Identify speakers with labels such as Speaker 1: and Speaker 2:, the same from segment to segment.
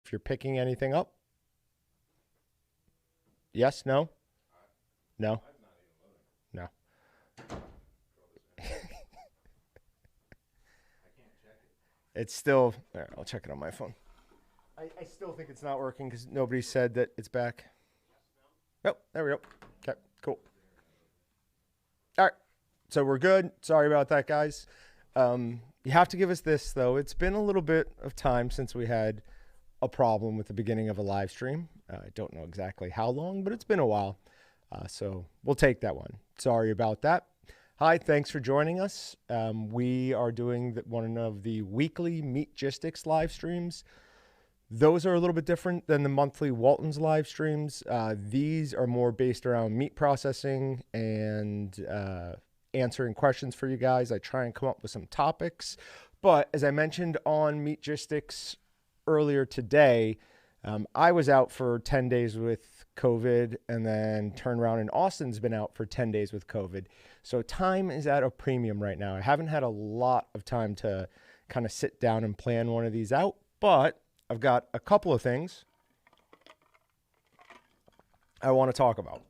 Speaker 1: if you're picking anything up. Yes, no? No? No. It's still, there, I'll check it on my phone. I still think it's not working because nobody said that it's back. Oh, there we go. Okay, cool. All right, so we're good. Sorry about that, guys. You have to give us this, though. It's been a little bit of time since we had a problem with the beginning of a live stream. I don't know exactly how long, but it's been a while. So we'll take that one. Sorry about that. Hi, thanks for joining us. We are doing one of the weekly Meatgistics live streams. Those are a little bit different than the monthly Walton's live streams. These are more based around meat processing and answering questions for you guys. I try and come up with some topics. But as I mentioned on Meatgistics earlier today, I was out for 10 days with COVID and then turned around and Austin's been out for 10 days with COVID. So time is at a premium right now. I haven't had a lot of time to kind of sit down and plan one of these out, but I've got a couple of things I want to talk about.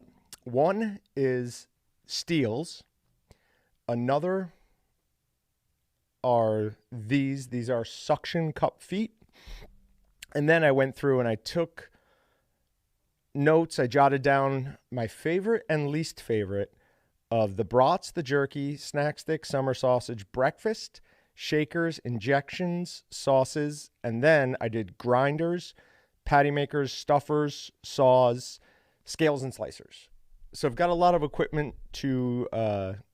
Speaker 1: One is steels. Another are these. These are suction cup feet. And then I went through and I took notes. I jotted down my favorite and least favorite of the brats, the jerky, snack stick, summer sausage, breakfast, shakers, injections, sauces, and then I did grinders, patty makers, stuffers, saws, scales, and slicers. So I've got a lot of equipment to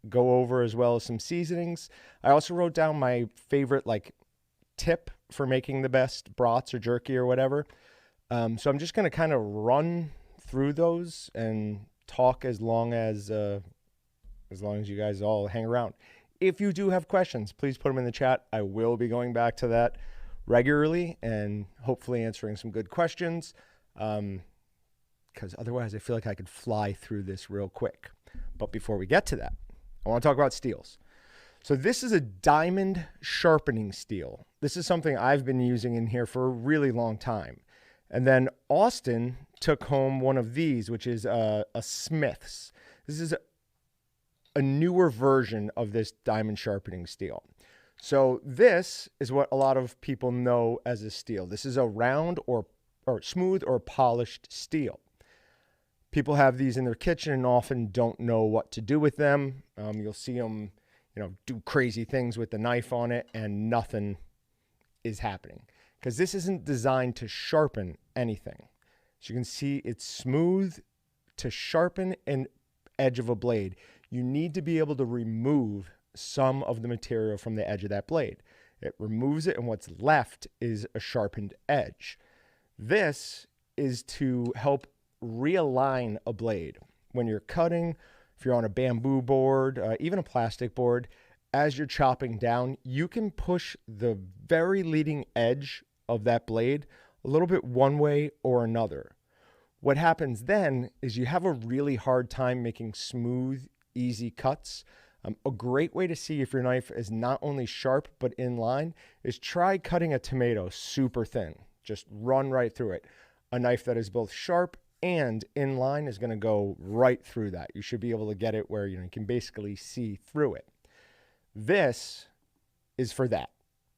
Speaker 1: go over, as well as some seasonings. I also wrote down my favorite tip for making the best brats or jerky or whatever. So I'm just going to kind of run through those and talk as long as you guys all hang around. If you do have questions, please put them in the chat. I will be going back to that regularly and hopefully answering some good questions. Because otherwise I feel like I could fly through this real quick. But before we get to that, I want to talk about steels. So this is a diamond sharpening steel. This is something I've been using in here for a really long time. And then Austin took home one of these, which is a Smith's. This is a newer version of this diamond sharpening steel. So this is what a lot of people know as a steel. This is a round or smooth or polished steel. People have these in their kitchen and often don't know what to do with them. You'll see them, do crazy things with the knife on it and nothing is happening because this isn't designed to sharpen anything. As you can see, it's smooth to sharpen an edge of a blade. You need to be able to remove some of the material from the edge of that blade. It removes it, and what's left is a sharpened edge. This is to help realign a blade. When you're cutting, if you're on a bamboo board, even a plastic board, as you're chopping down, you can push the very leading edge of that blade a little bit one way or another. What happens then is you have a really hard time making smooth, easy cuts. A great way to see if your knife is not only sharp but in line is try cutting a tomato super thin. Just run right through it. A knife that is both sharp and in line is going to go right through that. You should be able to get it where you can basically see through it. This is for that.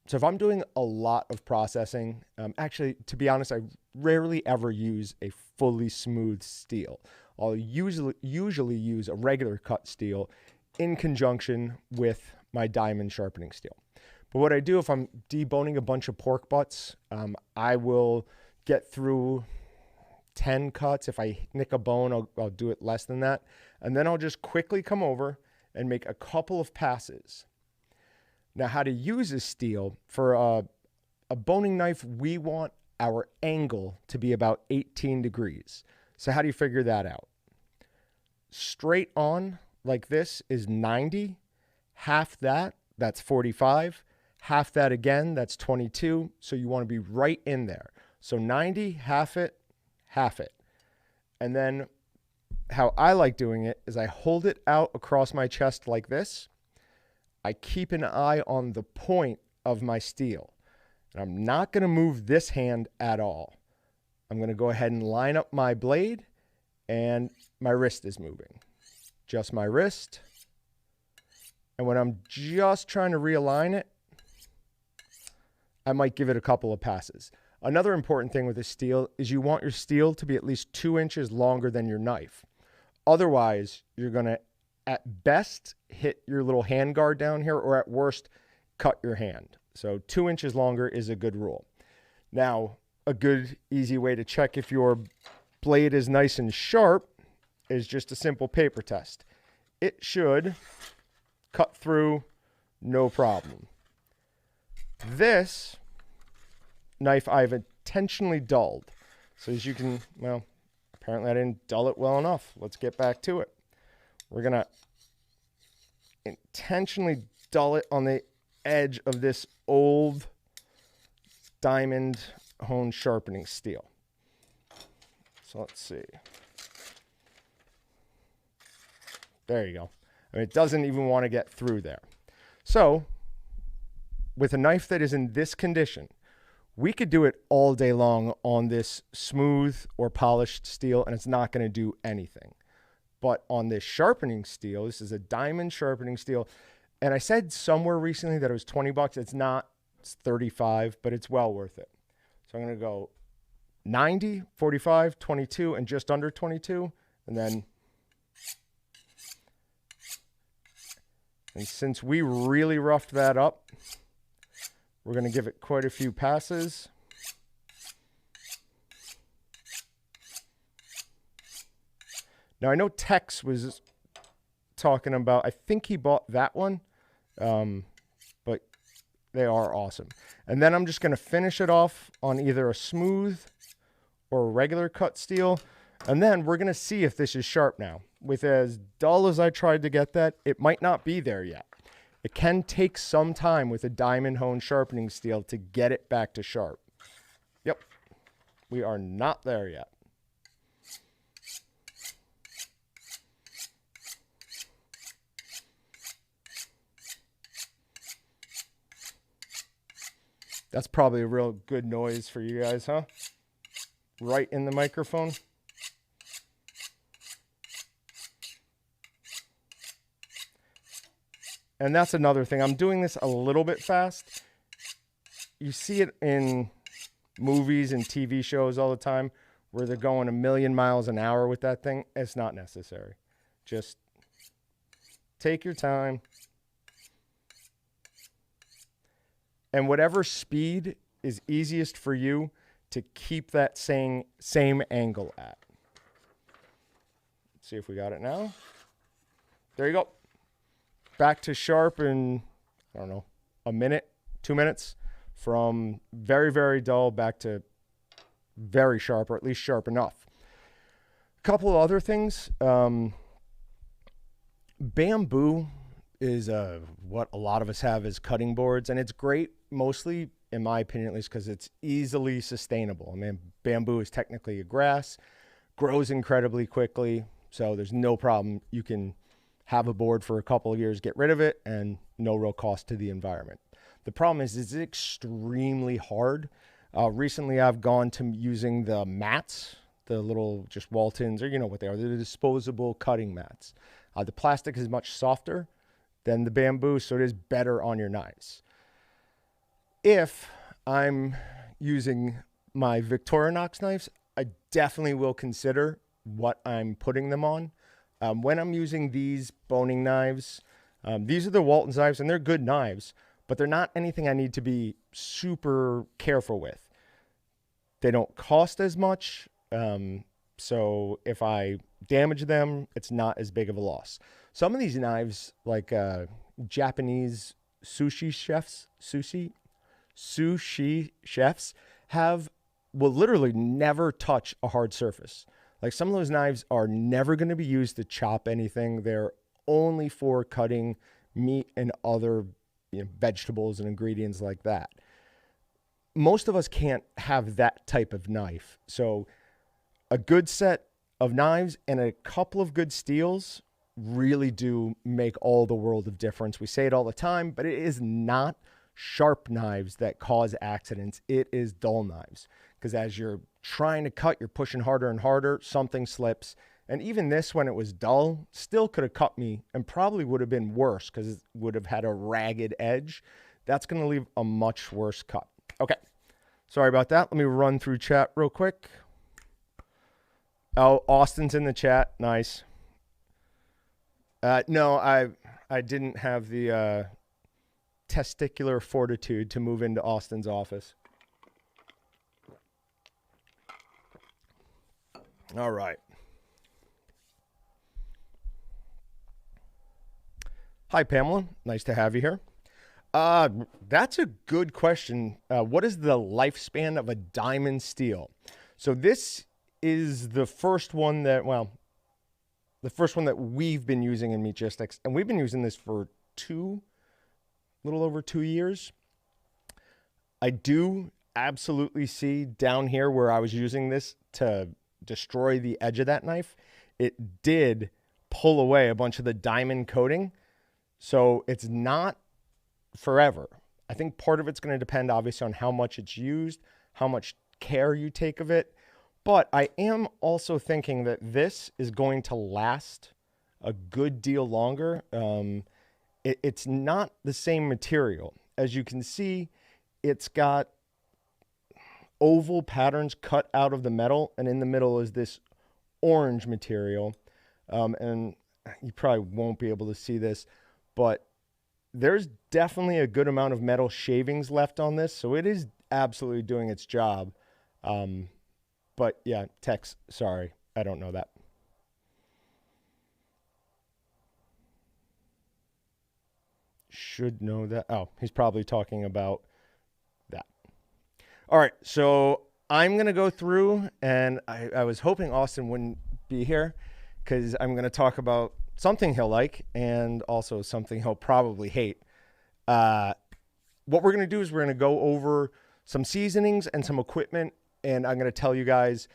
Speaker 1: So if I'm doing a lot of processing, actually, to be honest, I rarely ever use a fully smooth steel. I'll usually use a regular cut steel in conjunction with my diamond sharpening steel. But what I do if I'm deboning a bunch of pork butts, I will get through 10 cuts. If I nick a bone, I'll do it less than that. And then I'll just quickly come over and make a couple of passes. Now, how to use this steel, for a boning knife, we want our angle to be about 18 degrees. So how do you figure that out? Straight on like this is 90. Half that, that's 45. Half that again, that's 22. So you want to be right in there. So 90, half it, half it. And then how I like doing it is I hold it out across my chest like this. I keep an eye on the point of my steel. And I'm not going to move this hand at all. I'm going to go ahead and line up my blade, and my wrist is moving. Just my wrist. And when I'm just trying to realign it, I might give it a couple of passes. Another important thing with a steel is you want your steel to be at least 2 inches longer than your knife. Otherwise, you're going to, at best, hit your little hand guard down here, or at worst, cut your hand. So 2 inches longer is a good rule. Now, a good, easy way to check if your blade is nice and sharp is just a simple paper test. It should cut through no problem. This knife I've intentionally dulled. So as you can, well, apparently I didn't dull it well enough. Let's get back to it. We're going to intentionally dull it on the edge of this old diamond hone sharpening steel. So let's see. There you go. I mean, it doesn't even want to get through there. So with a knife that is in this condition, we could do it all day long on this smooth or polished steel, and it's not going to do anything. But on this sharpening steel, this is a diamond sharpening steel, and I said somewhere recently that it was 20 bucks. It's not. It's 35, but it's well worth it. So I'm going to go 90, 45, 22, and just under 22, and then, and since we really roughed that up, we're going to give it quite a few passes. Now, I know Tex was talking about, I think he bought that one, but they are awesome. And then I'm just going to finish it off on either a smooth or a regular cut steel. And then we're going to see if this is sharp now. With as dull as I tried to get that, it might not be there yet. It can take some time with a diamond hone sharpening steel to get it back to sharp. Yep, we are not there yet. That's probably a real good noise for you guys, huh? Right in the microphone. And that's another thing. I'm doing this a little bit fast. You see it in movies and TV shows all the time where they're going a million miles an hour with that thing. It's not necessary. Just take your time. And whatever speed is easiest for you to keep that same angle at. Let's see if we got it now. There you go. Back to sharp in, I don't know, a minute, 2 minutes. From very, very dull back to very sharp, or at least sharp enough. A couple of other things. Bamboo is what a lot of us have as cutting boards, and it's great mostly, in my opinion at least, because it's easily sustainable. I mean, bamboo is technically a grass, grows incredibly quickly, so there's no problem. You can have a board for a couple of years, get rid of it, and no real cost to the environment. The problem is it's extremely hard. Recently, I've gone to using the mats, the little just Waltons, or you know what they are, the disposable cutting mats. The plastic is much softer than the bamboo, so it is better on your knives. If I'm using my Victorinox knives, I definitely will consider what I'm putting them on. When I'm using these boning knives, these are the Walton's knives, and they're good knives, but they're not anything I need to be super careful with. They don't cost as much, so if I damage them, it's not as big of a loss. Some of these knives, like Japanese sushi chefs will literally never touch a hard surface. Like some of those knives are never going to be used to chop anything. They're only for cutting meat and other vegetables and ingredients like that. Most of us can't have that type of knife. So a good set of knives and a couple of good steels really do make all the world of difference. We say it all the time, but it is not sharp knives that cause accidents. It is dull knives. Because as you're trying to cut, you're pushing harder and harder, something slips. And even this, when it was dull, still could have cut me and probably would have been worse because it would have had a ragged edge. That's going to leave a much worse cut. Okay, sorry about that. Let me run through chat real quick. Oh, Austin's in the chat. Nice. No, I didn't have the testicular fortitude to move into Austin's office. All right. Hi, Pamela. Nice to have you here. That's a good question. What is the lifespan of a diamond steel? So this is the first one that, well, the first one that we've been using in Meatgistics, and we've been using this for a little over 2 years. I do absolutely see down here where I was using this to destroy the edge of that knife, it did pull away a bunch of the diamond coating. So it's not forever. I think part of it's going to depend obviously on how much it's used, how much care you take of it. But I am also thinking that this is going to last a good deal longer. It's not the same material. As you can see, it's got oval patterns cut out of the metal, and in the middle is this orange material. And you probably won't be able to see this, but there's definitely a good amount of metal shavings left on this, so it is absolutely doing its job. But yeah, Tex, sorry, I don't know that. Should know that. Oh, he's probably talking about that. All right, so I'm going to go through, and I was hoping Austin wouldn't be here because I'm going to talk about something he'll like and also something he'll probably hate. What we're going to do is we're going to go over some seasonings and some equipment, and I'm going to tell you guys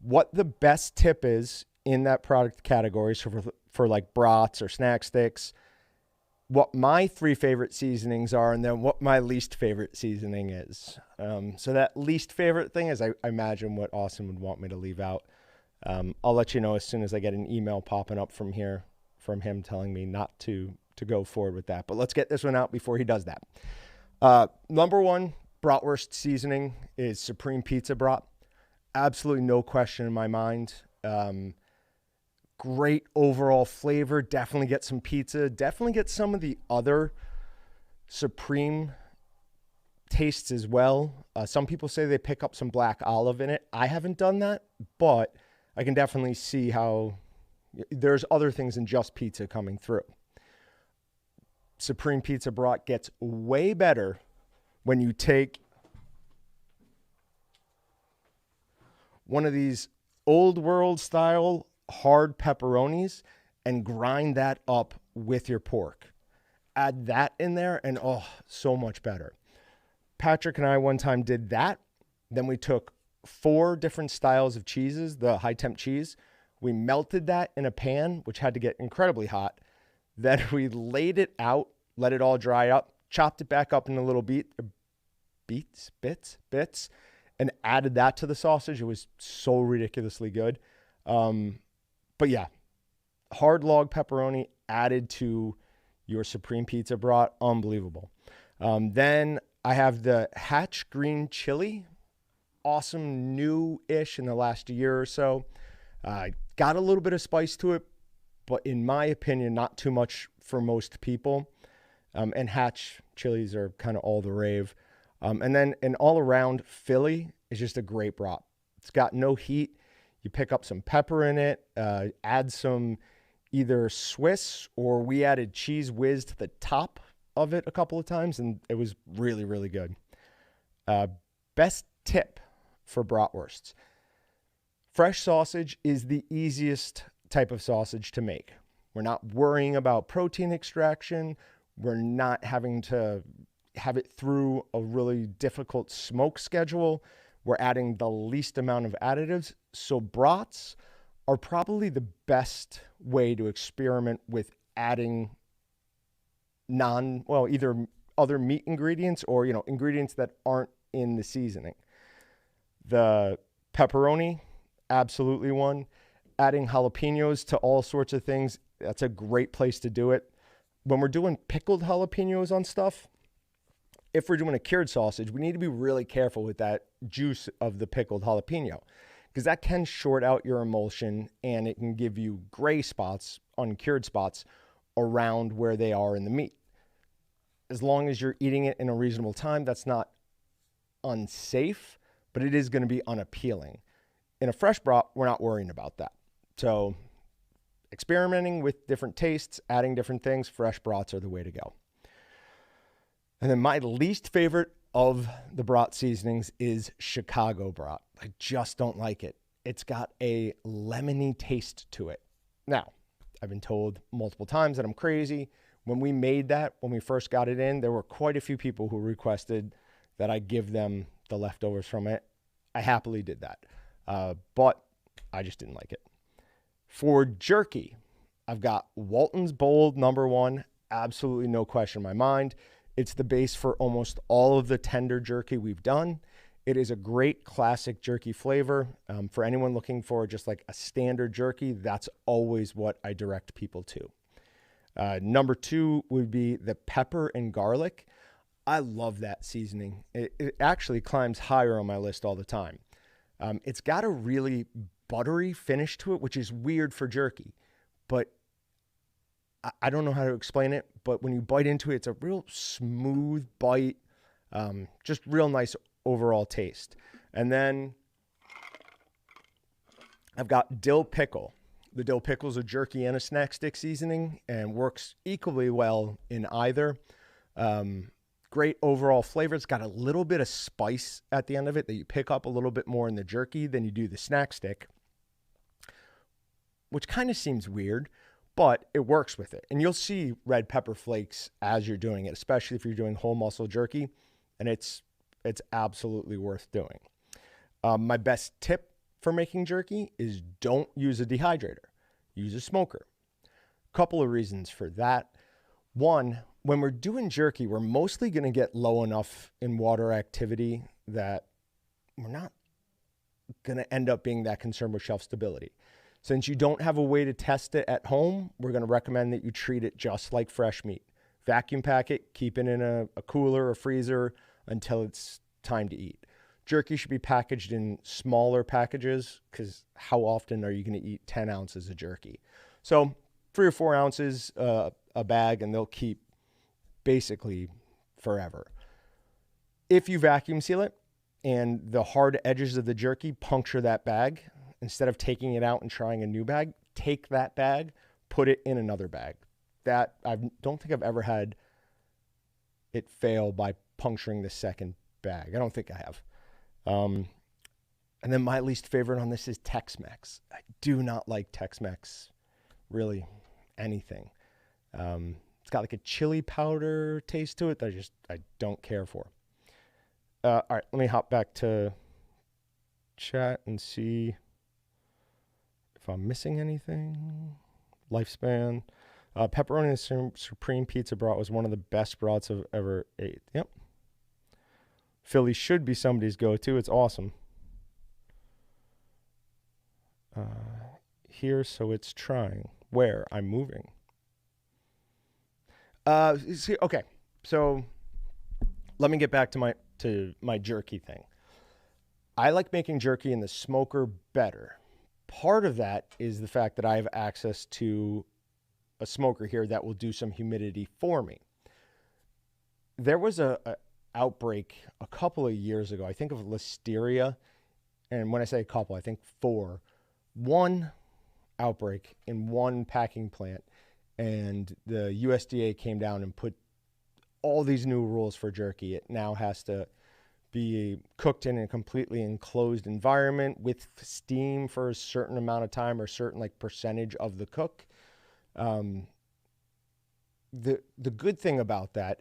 Speaker 1: what the best tip is in that product category. So for like brats or snack sticks, what my 3 favorite seasonings are, and then what my least favorite seasoning is. So that least favorite thing is I imagine what Austin would want me to leave out. I'll let you know as soon as I get an email popping up from him telling me not to go forward with that. But let's get this one out before he does that. Number 1 Bratwurst seasoning is Supreme Pizza Brat. Absolutely no question in my mind. Great overall flavor. Definitely get some pizza. Definitely get some of the other Supreme tastes as well. Some people say they pick up some black olive in it. I haven't done that, but I can definitely see how there's other things than just pizza coming through. Supreme Pizza Brat gets way better when you take one of these old world style hard pepperonis and grind that up with your pork. Add that in there and oh, so much better. Patrick and I one time did that. Then we took 4 different styles of cheeses, the high temp cheese. We melted that in a pan, which had to get incredibly hot. Then we laid it out, let it all dry up, chopped it back up in a little bits, and added that to the sausage. It was so ridiculously good. But yeah, hard log pepperoni added to your Supreme Pizza Brat, unbelievable. Then I have the Hatch Green Chili, awesome, new-ish in the last year or so. Got a little bit of spice to it, but in my opinion, not too much for most people. And Hatch chilies are kind of all the rave. And then an all-around Philly is just a great brat. It's got no heat. You pick up some pepper in it, add some either Swiss, or we added Cheese Whiz to the top of it a couple of times, and it was really, really good. Best tip for bratwursts. Fresh sausage is the easiest type of sausage to make. We're not worrying about protein extraction. We're not having to have it through a really difficult smoke schedule. We're adding the least amount of additives. So brats are probably the best way to experiment with adding either other meat ingredients or, ingredients that aren't in the seasoning. The Pepperoni, absolutely one. Adding jalapenos to all sorts of things, that's a great place to do it. When we're doing pickled jalapenos on stuff, if we're doing a cured sausage, we need to be really careful with that juice of the pickled jalapeno, because that can short out your emulsion and it can give you gray spots, uncured spots around where they are in the meat. As long as you're eating it in a reasonable time, that's not unsafe, but it is going to be unappealing. In a fresh brat, we're not worrying about that. So experimenting with different tastes, adding different things, fresh brats are the way to go. And then my least favorite of the brat seasonings is Chicago brat. I just don't like it. It's got a lemony taste to it. Now, I've been told multiple times that I'm crazy. When we made that, when we first got it in, there were quite a few people who requested that I give them the leftovers from it. I happily did that, but I just didn't like it. For jerky, I've got Walton's Bold #1, absolutely no question in my mind. It's the base for almost all of the tender jerky we've done. It is a great classic jerky flavor. For anyone looking for just like a standard jerky, that's always what I direct people to. #2 would be the pepper and garlic. I love that seasoning. It actually climbs higher on my list all the time. It's got a really buttery finish to it, which is weird for jerky, but I don't know how to explain it, but when you bite into it, it's a real smooth bite, just real nice overall taste. And then I've got Dill Pickle. The Dill Pickle is a jerky and a snack stick seasoning and works equally well in either. Great overall flavor. It's got a little bit of spice at the end of it that you pick up a little bit more in the jerky than you do the snack stick, which kind of seems weird, but it works with it. And you'll see red pepper flakes as you're doing it, especially if you're doing whole muscle jerky, and it's absolutely worth doing. My best tip for making jerky is don't use a dehydrator. Use a smoker. Couple of reasons for that. One, when we're doing jerky, we're mostly going to get low enough in water activity that we're not going to end up being that concerned with shelf stability. Since you don't have a way to test it at home, we're going to recommend that you treat it just like fresh meat. Vacuum pack it, keep it in a cooler or freezer until it's time to eat. Jerky should be packaged in smaller packages, because how often are you going to eat 10 ounces of jerky? So 3 or 4 ounces a bag, and they'll keep basically forever. If you vacuum seal it and the hard edges of the jerky puncture that bag, instead of taking it out and trying a new bag, take that bag, put it in another bag. That I don't think I've ever had it fail by puncturing the second bag. I don't think I have. And then my least favorite on this is Tex-Mex. I do not like Tex-Mex, really, anything. It's got like a chili powder taste to it that I don't care for. All right, let me hop back to chat and see if I'm missing anything. Lifespan. Pepperoni and Supreme Pizza Brat was one of the best brats I've ever ate. Yep. Philly should be somebody's go-to. It's awesome. Here, so it's trying. Where? I'm moving. Okay, so let me get back to my jerky thing. I like making jerky in the smoker better. Part of that is the fact that I have access to a smoker here that will do some humidity for me. There was a outbreak a couple of years ago, I think, of listeria, and when I say a couple, I think 4. One outbreak in one packing plant, and the USDA came down and put all these new rules for jerky. It now has to be cooked in a completely enclosed environment with steam for a certain amount of time or certain like percentage of the cook. The good thing about that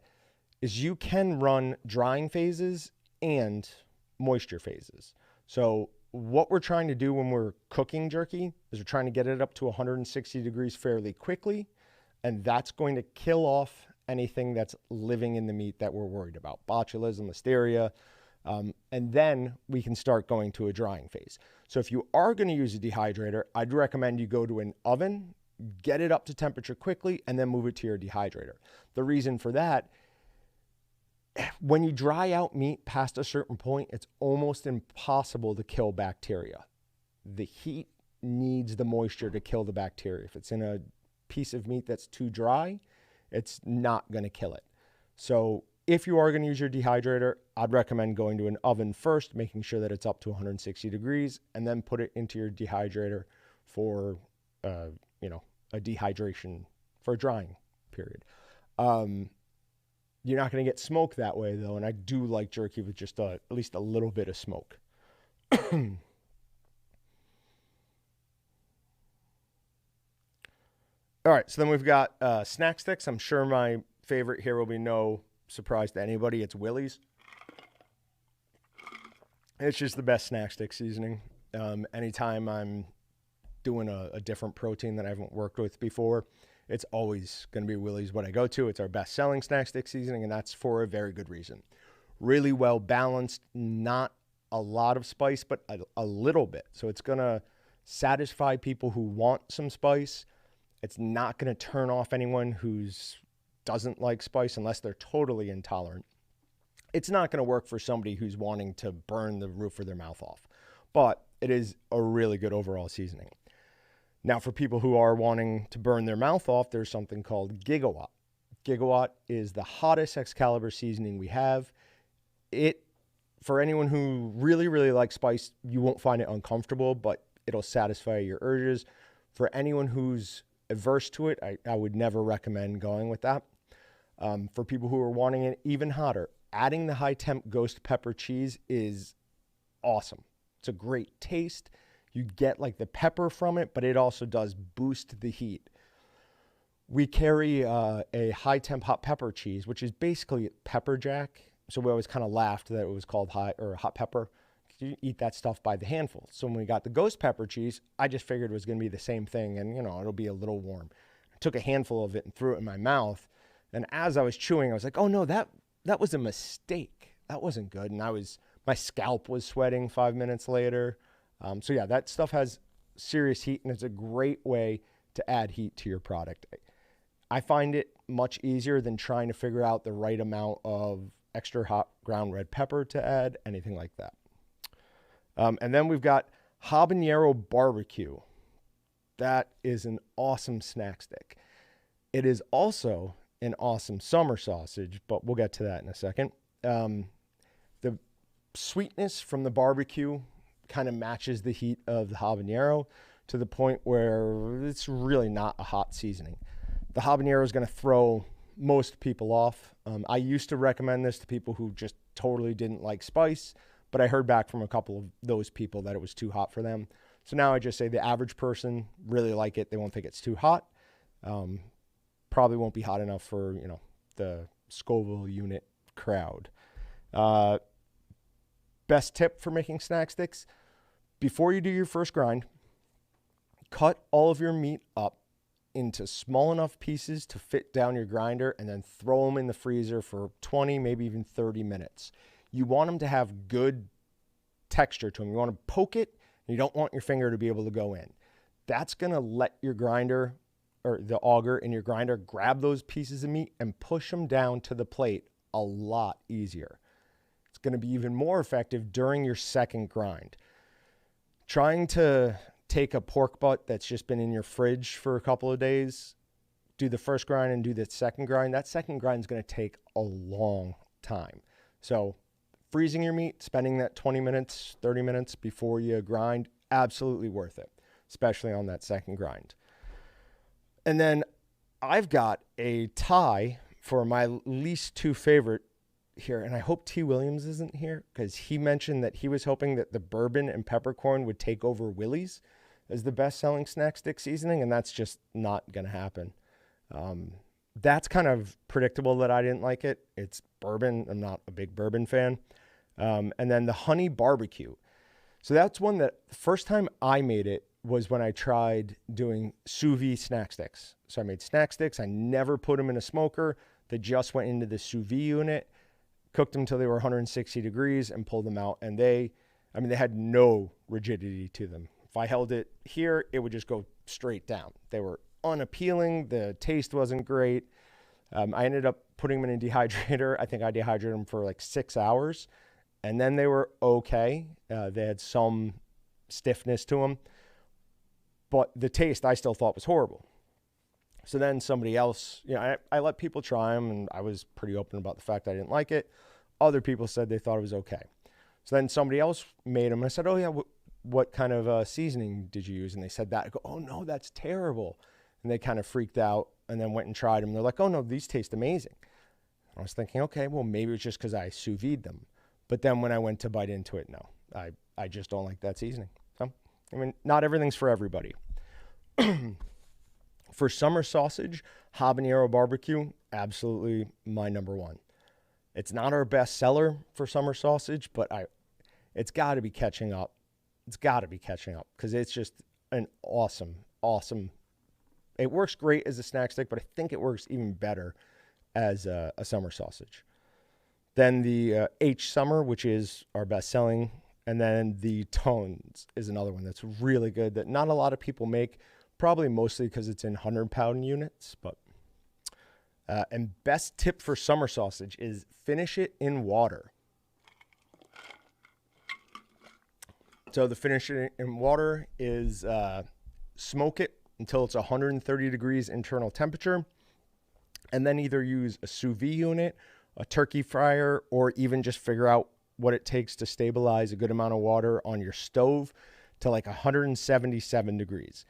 Speaker 1: is you can run drying phases and moisture phases. So what we're trying to do when we're cooking jerky is we're trying to get it up to 160 degrees fairly quickly, and that's going to kill off anything that's living in the meat that we're worried about. Botulism, listeria, And then we can start going to a drying phase. So if you are going to use a dehydrator, I'd recommend you go to an oven, get it up to temperature quickly, and then move it to your dehydrator. The reason for that, when you dry out meat past a certain point, it's almost impossible to kill bacteria. The heat needs the moisture to kill the bacteria. If it's in a piece of meat that's too dry, it's not going to kill it. So if you are going to use your dehydrator, I'd recommend going to an oven first, making sure that it's up to 160 degrees, and then put it into your dehydrator for, a dehydration, for a drying period. You're not going to get smoke that way, though, and I do like jerky with just at least a little bit of smoke. All right, so then we've got snack sticks. I'm sure my favorite here will be no surprise to anybody. It's Willie's. It's just the best snack stick seasoning. Anytime I'm doing a different protein that I haven't worked with before, it's always going to be Willie's what I go to. It's our best-selling snack stick seasoning, and that's for a very good reason. Really well balanced, not a lot of spice, but a little bit. So it's going to satisfy people who want some spice. It's not going to turn off anyone who doesn't like spice unless they're totally intolerant. It's not going to work for somebody who's wanting to burn the roof of their mouth off, but it is a really good overall seasoning. Now, for people who are wanting to burn their mouth off, there's something called Gigawatt. Gigawatt is the hottest Excalibur seasoning we have. For anyone who really, really likes spice, you won't find it uncomfortable, but it'll satisfy your urges. For anyone who's averse to it, I would never recommend going with that. For people who are wanting it even hotter, adding the high temp ghost pepper cheese is awesome. It's a great taste. You get like the pepper from it, but it also does boost the heat. We carry a high temp hot pepper cheese, which is basically pepper jack. So we always kind of laughed that it was called hot pepper. You eat that stuff by the handful. So when we got the ghost pepper cheese, I just figured it was going to be the same thing, and it'll be a little warm. I took a handful of it and threw it in my mouth, and as I was chewing, I was like, "Oh no, that was a mistake. That wasn't good." And my scalp was sweating 5 minutes later. So yeah, that stuff has serious heat, and it's a great way to add heat to your product. I find it much easier than trying to figure out the right amount of extra hot ground red pepper to add, anything like that. And then we've got Habanero Barbecue. That is an awesome snack stick. It is also an awesome summer sausage, but we'll get to that in a second. The sweetness from the barbecue kind of matches the heat of the habanero to the point where it's really not a hot seasoning. The habanero is going to throw most people off. I used to recommend this to people who just totally didn't like spice, but I heard back from a couple of those people that it was too hot for them. So now I just say the average person really like it. They won't think it's too hot. Probably won't be hot enough for, the Scoville unit crowd. Best tip for making snack sticks: before you do your first grind, cut all of your meat up into small enough pieces to fit down your grinder, and then throw them in the freezer for 20, maybe even 30 minutes. You want them to have good texture to them. You want to poke it, and you don't want your finger to be able to go in. That's going to let your grinder, or the auger in your grinder, grab those pieces of meat and push them down to the plate a lot easier. It's going to be even more effective during your second grind. Trying to take a pork butt that's just been in your fridge for a couple of days, do the first grind and do the second grind. That second grind is going to take a long time. So freezing your meat, spending that 20 minutes, 30 minutes before you grind, absolutely worth it, especially on that second grind. And then I've got a tie for my least two favorite here, and I hope T. Williams isn't here, because he mentioned that he was hoping that the bourbon and peppercorn would take over Willie's as the best-selling snack stick seasoning, and that's just not going to happen. That's kind of predictable that I didn't like it. It's bourbon. I'm not a big bourbon fan. And then the honey barbecue. So that's one that the first time I made it was when I tried doing sous vide snack sticks. So I made snack sticks. I never put them in a smoker. They just went into the sous vide unit. cooked them till they were 160 degrees and pulled them out. And they had no rigidity to them. If I held it here, it would just go straight down. They were unappealing. The taste wasn't great. I ended up putting them in a dehydrator. I think I dehydrated them for like 6 hours, and then they were okay. They had some stiffness to them, but the taste I still thought was horrible. So then somebody else, I let people try them, and I was pretty open about the fact I didn't like it. Other people said they thought it was okay. So then somebody else made them, and I said, oh yeah, what kind of seasoning did you use? And they said that. I go, oh no, that's terrible. And they kind of freaked out and then went and tried them. They're like, oh no, these taste amazing. I was thinking, okay, well, maybe it's just because I sous vide them. But then when I went to bite into it, no, I just don't like that seasoning. So, not everything's for everybody. For summer sausage, Habanero Barbecue, absolutely my number one. It's not our best seller for summer sausage, but it's got to be catching up. It's got to be catching up because it's just an awesome. It works great as a snack stick, but I think it works even better as a summer sausage. Then the H Summer, which is our best selling, and then the Tones is another one that's really good that not a lot of people make, probably mostly because it's in 100-pound units. But and best tip for summer sausage is finish it in water. So the finish it in water is smoke it until it's 130 degrees internal temperature, and then either use a sous vide unit, a turkey fryer, or even just figure out what it takes to stabilize a good amount of water on your stove to like 177 degrees.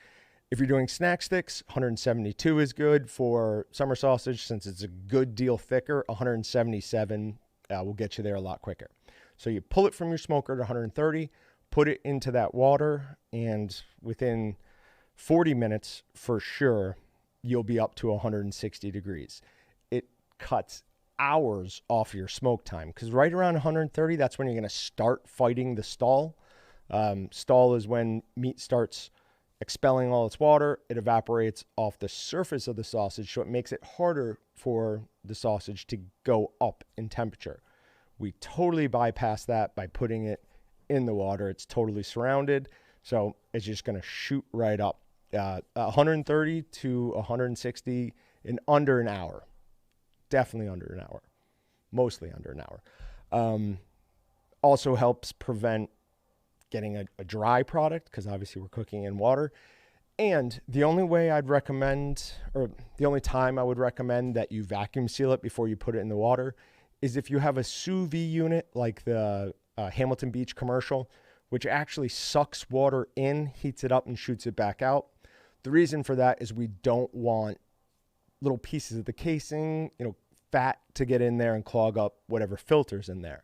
Speaker 1: If you're doing snack sticks, 172 is good. For summer sausage, since it's a good deal thicker, 177 will get you there a lot quicker. So you pull it from your smoker to 130, put it into that water, and within 40 minutes for sure, you'll be up to 160 degrees. It cuts hours off your smoke time because right around 130, that's when you're going to start fighting the stall. Stall is when meat starts expelling all its water. It evaporates off the surface of the sausage, so it makes it harder for the sausage to go up in temperature. We totally bypass that by putting it in the water. It's totally surrounded, so it's just going to shoot right up. 130 to 160 in under an hour. Definitely under an hour. Mostly under an hour. Also helps prevent getting a dry product because obviously we're cooking in water. And the only way I'd recommend, or the only time I would recommend that you vacuum seal it before you put it in the water is if you have a sous vide unit like the Hamilton Beach commercial, which actually sucks water in, heats it up, and shoots it back out. The reason for that is we don't want little pieces of the casing, fat to get in there and clog up whatever filter's in there.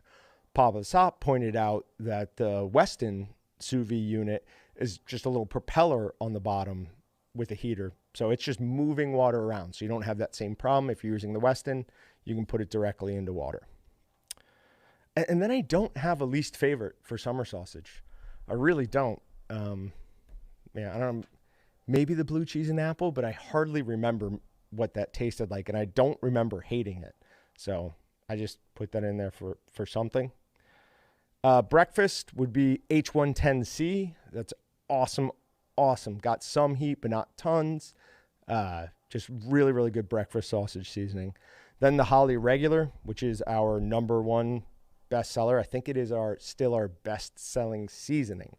Speaker 1: Papa Sop pointed out that the Weston sous vide unit is just a little propeller on the bottom with a heater. So it's just moving water around. So you don't have that same problem. If you're using the Weston, you can put it directly into water. And then I don't have a least favorite for summer sausage. I really don't. I don't know. Maybe the blue cheese and apple, but I hardly remember what that tasted like, and I don't remember hating it. So I just put that in there for something. Breakfast would be H110C. That's awesome. Got some heat, but not tons. Just really, really good breakfast sausage seasoning. Then the Holly Regular, which is our number one bestseller. I think it is still our best-selling seasoning,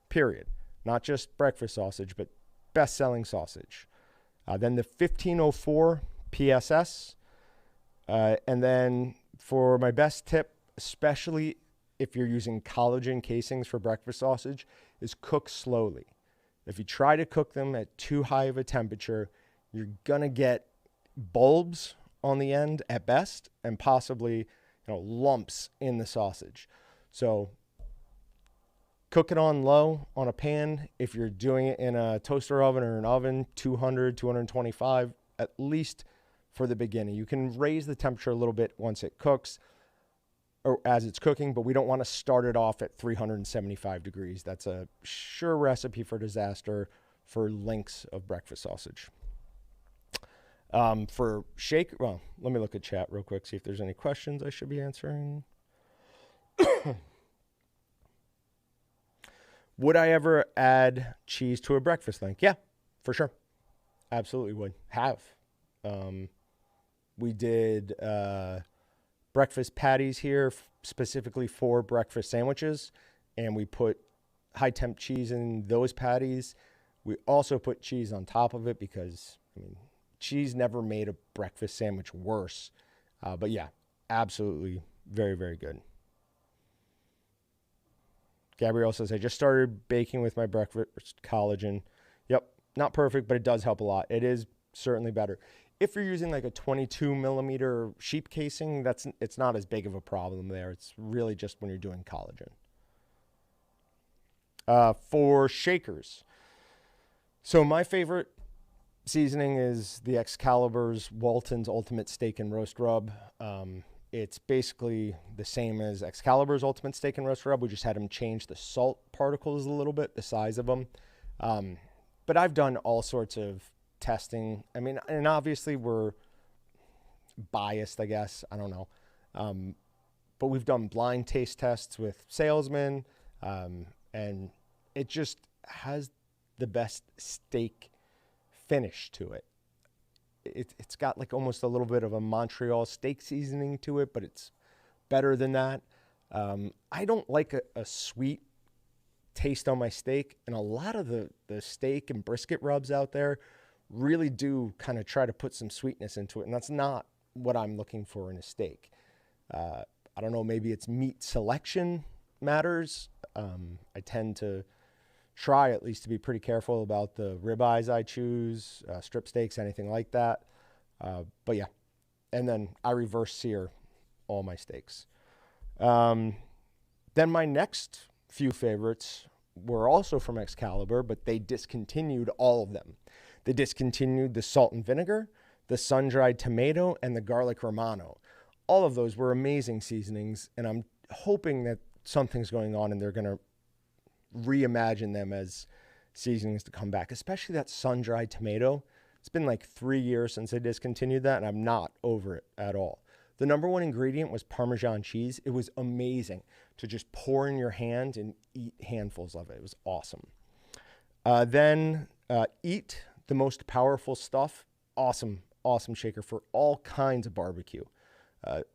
Speaker 1: period. Not just breakfast sausage, but best-selling sausage. Then the 1504 PSS. And then for my best tip, especially if you're using collagen casings for breakfast sausage, is cook slowly. If you try to cook them at too high of a temperature, you're going to get bulbs on the end at best and possibly lumps in the sausage. So cook it on low on a pan. If you're doing it in a toaster oven or an oven, 200, 225, at least for the beginning. You can raise the temperature a little bit once it cooks or as it's cooking, but we don't want to start it off at 375 degrees. That's a sure recipe for disaster for lengths of breakfast sausage. For shake, well, let me look at chat real quick, see if there's any questions I should be answering. Would I ever add cheese to a breakfast link? Yeah, for sure. Absolutely would. Have. We did breakfast patties here specifically for breakfast sandwiches, and we put high temp cheese in those patties. We also put cheese on top of it because, I mean, cheese never made a breakfast sandwich worse. But yeah, absolutely very, very good. Gabrielle says, I just started baking with my breakfast collagen. Yep, not perfect, but it does help a lot. It is certainly better. If you're using like a 22 millimeter sheep casing, it's not as big of a problem there. It's really just when you're doing collagen. For shakers, so my favorite seasoning is the Excalibur's Walton's Ultimate Steak and Roast Rub. It's basically the same as Excalibur's Ultimate Steak and Roast Rub. We just had them change the salt particles a little bit, the size of them. But I've done all sorts of testing. I mean, and obviously we're biased, I guess. I don't know. But we've done blind taste tests with salesmen, and it just has the best steak finish to it. It's got like almost a little bit of a Montreal steak seasoning to it, but it's better than that. I don't like a sweet taste on my steak, and a lot of the steak and brisket rubs out there really do kind of try to put some sweetness into it, and that's not what I'm looking for in a steak. I don't know, maybe it's meat selection matters. I tend to try at least to be pretty careful about the ribeyes I choose, strip steaks, anything like that. But yeah, and then I reverse sear all my steaks. Then my next few favorites were also from Excalibur, but they discontinued all of them. They discontinued the salt and vinegar, the sun-dried tomato, and the garlic romano. All of those were amazing seasonings, and I'm hoping that something's going on and they're going to reimagine them as seasonings to come back, especially that sun-dried tomato. It's been like 3 years since they discontinued that, and I'm not over it at all. The number one ingredient was Parmesan cheese. It was amazing to just pour in your hand and eat handfuls of it. It was awesome. Then Eat, the most powerful stuff. Awesome, awesome shaker for all kinds of barbecue.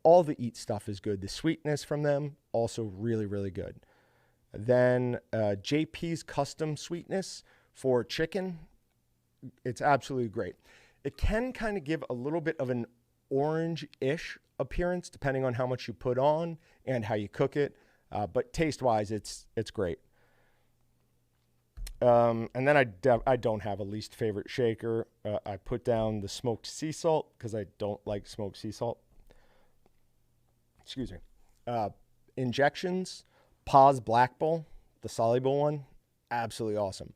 Speaker 1: All the Eat stuff is good. The sweetness from them, also really, really good. Then JP's Custom Sweetness for chicken. It's absolutely great. It can kind of give a little bit of an orange-ish appearance depending on how much you put on and how you cook it. But taste-wise, it's great. And then I don't have a least favorite shaker. I put down the smoked sea salt because I don't like smoked sea salt. Excuse me. Injections. Paz Black Bull, the soluble one, absolutely awesome.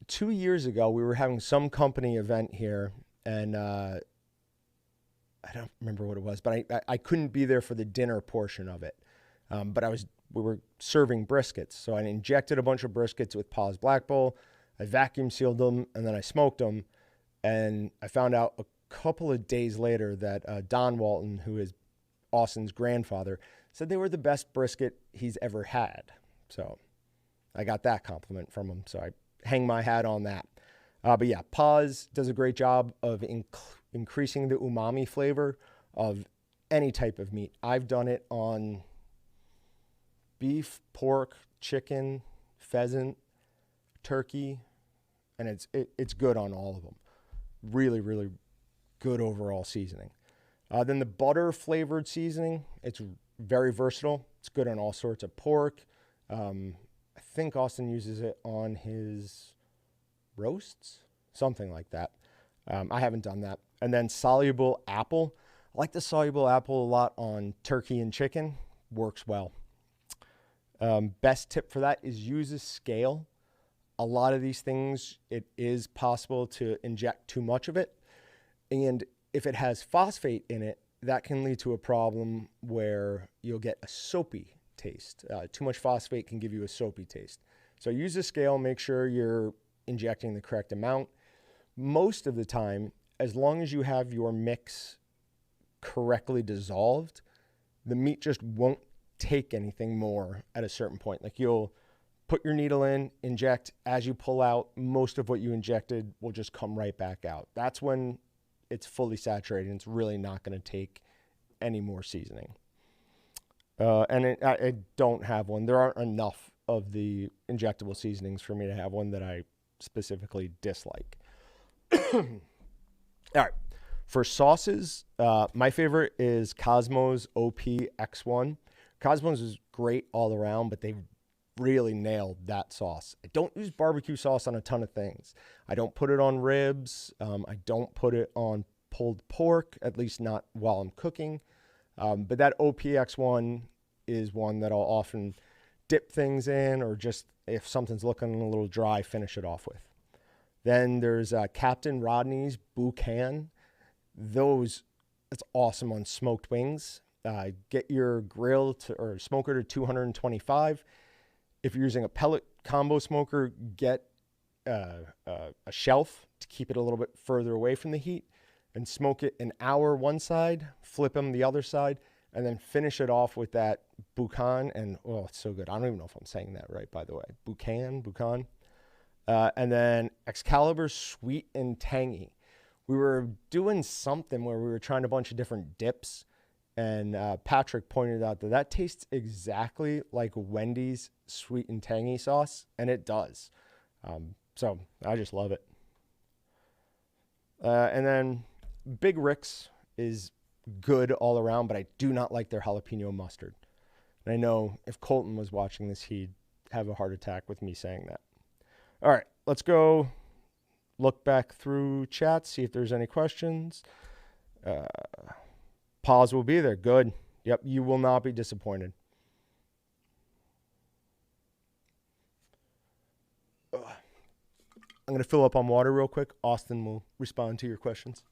Speaker 1: 2 years ago, we were having some company event here, and I don't remember what it was, but I couldn't be there for the dinner portion of it. But we were serving briskets, so I injected a bunch of briskets with Paz Black Bull. I vacuum sealed them, and then I smoked them. And I found out a couple of days later that Don Walton, who is Austin's grandfather, said they were the best brisket he's ever had. So I got that compliment from him. So I hang my hat on that. But yeah, Paz does a great job of increasing the umami flavor of any type of meat. I've done it on beef, pork, chicken, pheasant, turkey, and it's good on all of them. Really, really good overall seasoning. Then the butter flavored seasoning, it's very versatile. It's good on all sorts of pork. I think Austin uses it on his roasts, something like that. I haven't done that. And then soluble apple. I like the soluble apple a lot on turkey and chicken. Works well. Best tip for that is use a scale. A lot of these things, it is possible to inject too much of it. And if it has phosphate in it, that can lead to a problem where you'll get a soapy taste. Too much phosphate can give you a soapy taste. So use a scale, make sure you're injecting the correct amount. Most of the time, as long as you have your mix correctly dissolved, the meat just won't take anything more at a certain point. Like you'll put your needle in, inject, as you pull out, most of what you injected will just come right back out. That's when it's fully saturated and it's really not going to take any more seasoning. I don't have one. There aren't enough of the injectable seasonings for me to have one that I specifically dislike. All right. For sauces, my favorite is Cosmo's OP-X1. Cosmo's is great all around, but they've really nailed that sauce. I don't use barbecue sauce on a ton of things. I don't put it on ribs. I don't put it on pulled pork, at least not while I'm cooking. But that OP-X1 is one that I'll often dip things in, or just if something's looking a little dry, finish it off with. Then there's Captain Rodney's Boucan. It's awesome on smoked wings. Get your grill or smoker to 225. If you're using a pellet combo smoker, get a shelf to keep it a little bit further away from the heat, and smoke it an hour one side, flip them the other side, and then finish it off with that Boucan. And oh, it's so good. I don't even know if I'm saying that right, by the way. Boucan. And then Excalibur Sweet and Tangy. We were doing something where we were trying a bunch of different dips, and Patrick pointed out that tastes exactly like Wendy's sweet and tangy sauce, and it does. So I just love it. And then Big Rick's is good all around, but I do not like their jalapeno mustard. And I know if Colton was watching this, he'd have a heart attack with me saying that. All right, let's go look back through chat, see if there's any questions. Pause will be there. Good. Yep, you will not be disappointed. I'm going to fill up on water real quick. Austin will respond to your questions.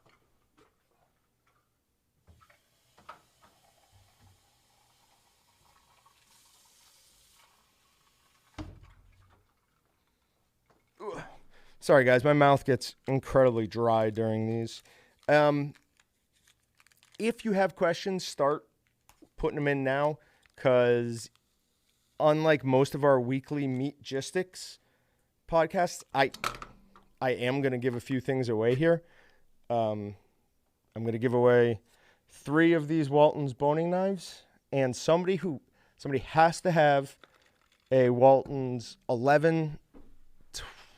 Speaker 1: Sorry, guys. My mouth gets incredibly dry during these. If you have questions, start putting them in now, because unlike most of our weekly Meatgistics podcasts, I am going to give a few things away here. I'm going to give away 3 of these Walton's boning knives, and somebody has to have a Walton's 11,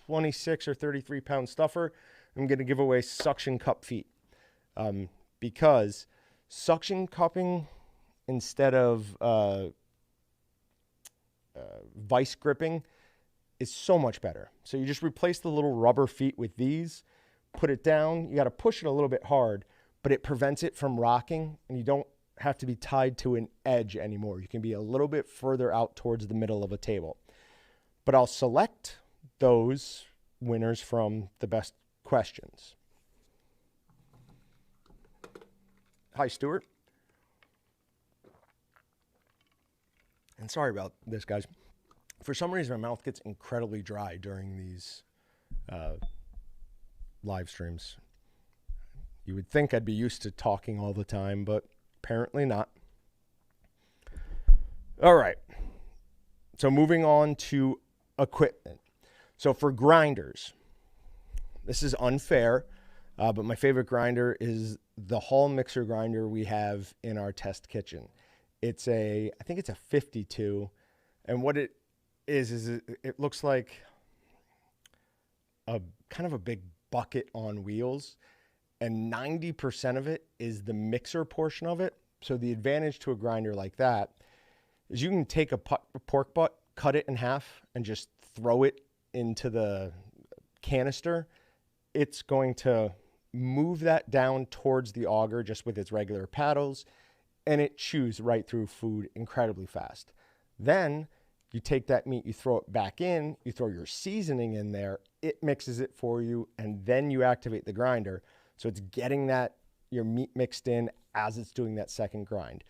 Speaker 1: 26 or 33 pound stuffer. I'm going to give away suction cup feet, because suction cupping instead of vice gripping is so much better. So you just replace the little rubber feet with these, put it down. You got to push it a little bit hard, but it prevents it from rocking, and you don't have to be tied to an edge anymore. You can be a little bit further out towards the middle of a table. But I'll select those winners from the best questions. Hi, Stuart. And sorry about this, guys. For some reason, my mouth gets incredibly dry during these live streams. You would think I'd be used to talking all the time, but apparently not. All right. So moving on to equipment. So for grinders, this is unfair, but my favorite grinder is the Hall mixer grinder we have in our test kitchen. I think it's a 52, and what it is it looks like a kind of a big bucket on wheels, and 90% of it is the mixer portion of it. So the advantage to a grinder like that is you can take a pork butt, cut it in half, and just throw it into the canister. It's going to move that down towards the auger just with its regular paddles, and it chews right through food incredibly fast. Then you take that meat, you throw it back in, you throw your seasoning in there, it mixes it for you, and then you activate the grinder. So it's getting your meat mixed in as it's doing that second grind.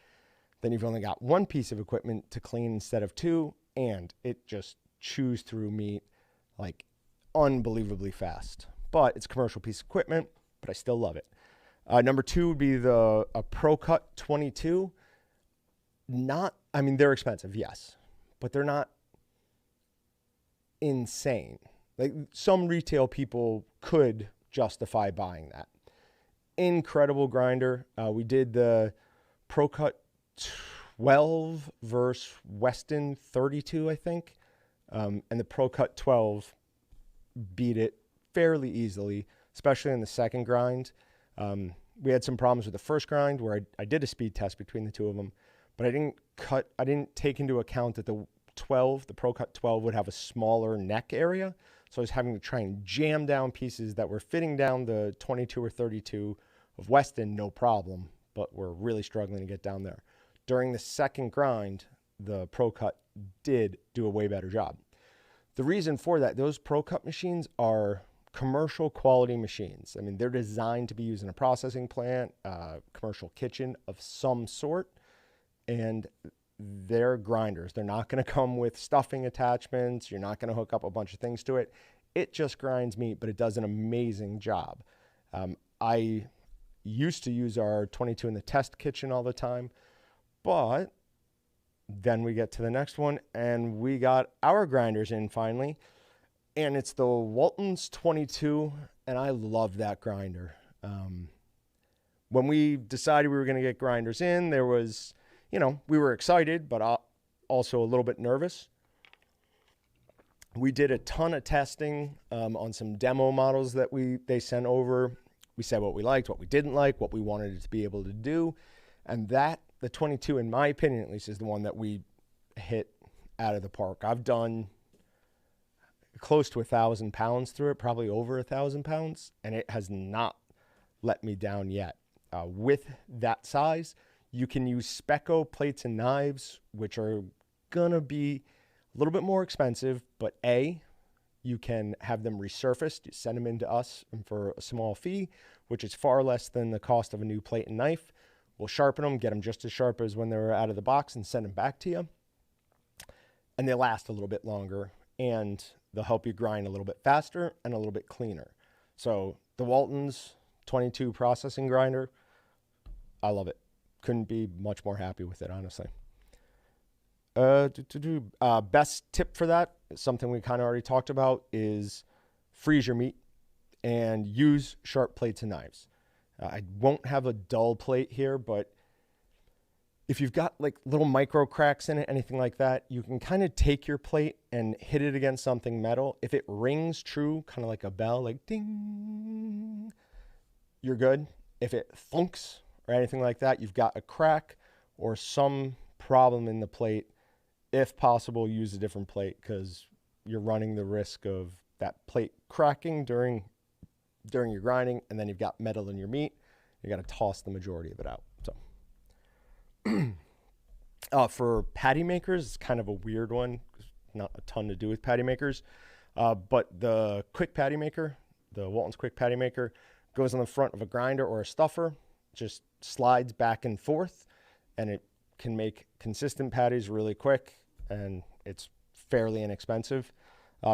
Speaker 1: Then you've only got one piece of equipment to clean instead of 2, and it just chews through meat like unbelievably fast. But it's a commercial piece of equipment. but I still love it. Number 2 would be a Pro Cut 22. I mean, they're expensive, yes, but they're not insane. Like, some retail people could justify buying that. Incredible grinder. We did the Pro Cut 12 versus Weston 32, I think. And the Pro Cut 12 beat it fairly easily, especially in the second grind. We had some problems with the first grind where I did a speed test between the two of them, but I didn't take into account that the Pro Cut 12 would have a smaller neck area. So I was having to try and jam down pieces that were fitting down the 22 or 32 of Weston, no problem, but we're really struggling to get down there. During the second grind, the Pro Cut did do a way better job. The reason for that, those Pro Cut machines are commercial quality machines. I mean, they're designed to be used in a processing plant, commercial kitchen of some sort, and they're grinders. They're not going to come with stuffing attachments. You're not going to hook up a bunch of things to it. It just grinds meat, but it does an amazing job. I used to use our 22 in the test kitchen all the time, but then we get to the next one, and we got our grinders in finally. And it's the Walton's 22, and I love that grinder. When we decided we were going to get grinders in, there was, we were excited, but also a little bit nervous. We did a ton of testing on some demo models that they sent over. We said what we liked, what we didn't like, what we wanted it to be able to do. And the 22, in my opinion at least, is the one that we hit out of the park. I've done close to 1,000 pounds through it, probably over 1,000 pounds, and it has not let me down yet. With that size, you can use Specco plates and knives, which are gonna be a little bit more expensive, but you can have them resurfaced. You send them in to us for a small fee, which is far less than the cost of a new plate and knife. We'll sharpen them, get them just as sharp as when they were out of the box, and send them back to you. And they last a little bit longer, and they'll help you grind a little bit faster and a little bit cleaner. So the Walton's 22 processing grinder, I love it. Couldn't be much more happy with it, honestly. Best tip for that, something we kind of already talked about, is freeze your meat and use sharp plates and knives. I won't have a dull plate here, but if you've got like little micro cracks in it, anything like that, you can kind of take your plate and hit it against something metal. If it rings true, kind of like a bell, like ding, you're good. If it thunks or anything like that, you've got a crack or some problem in the plate. If possible, use a different plate because you're running the risk of that plate cracking during your grinding, and then you've got metal in your meat. You got to toss the majority of it out. So, for patty makers, it's kind of a weird one. Not a ton to do with patty makers, but the quick patty maker, the Walton's quick patty maker, goes on the front of a grinder or a stuffer, just slides back and forth, and it can make consistent patties really quick, and it's fairly inexpensive.